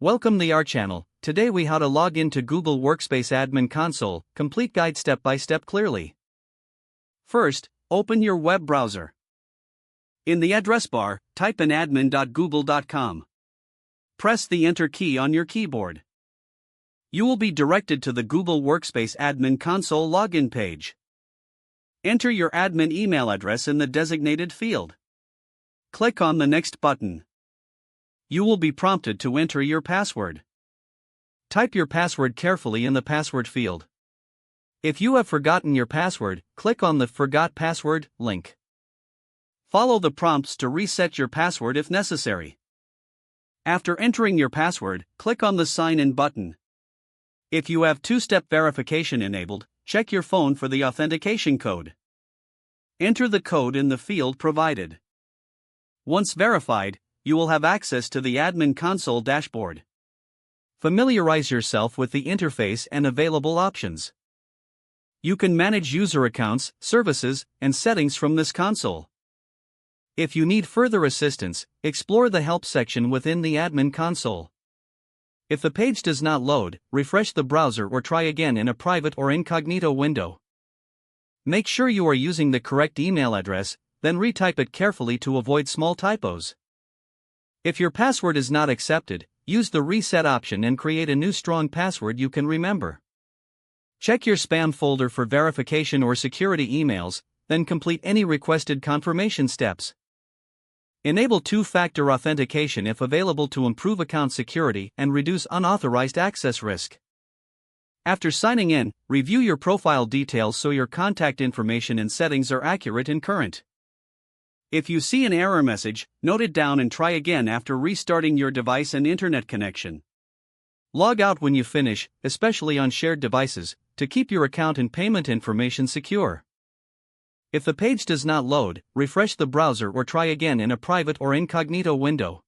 Welcome to our channel. Today we how to log into Google Workspace Admin Console, complete guide step by step clearly. First, open your web browser. In the address bar, type in admin.google.com. Press the Enter key on your keyboard. You will be directed to the Google Workspace Admin Console login page. Enter your admin email address in the designated field. Click on the Next button. You will be prompted to enter your password. Type your password carefully in the password field. If you have forgotten your password, click on the Forgot Password link. Follow the prompts to reset your password if necessary. After entering your password, click on the Sign In button. If you have two-step verification enabled, check your phone for the authentication code. Enter the code in the field provided. Once verified, you will have access to the Admin Console dashboard. Familiarize yourself with the interface and available options. You can manage user accounts, services, and settings from this console. If you need further assistance, explore the Help section within the Admin Console. If the page does not load, refresh the browser or try again in a private or incognito window. Make sure you are using the correct email address, then retype it carefully to avoid small typos. If your password is not accepted, use the Reset option and create a new strong password you can remember. Check your spam folder for verification or security emails, then complete any requested confirmation steps. Enable two-factor authentication if available to improve account security and reduce unauthorized access risk. After signing in, review your profile details so your contact information and settings are accurate and current. If you see an error message, note it down and try again after restarting your device and internet connection. Log out when you finish, especially on shared devices, to keep your account and payment information secure. If the page does not load, refresh the browser or try again in a private or incognito window.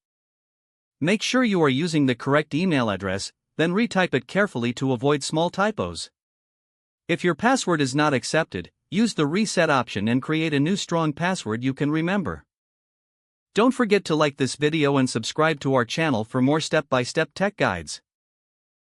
Make sure you are using the correct email address, then retype it carefully to avoid small typos. If your password is not accepted, use the Reset option and create a new strong password you can remember. Don't forget to like this video and subscribe to our channel for more step-by-step tech guides.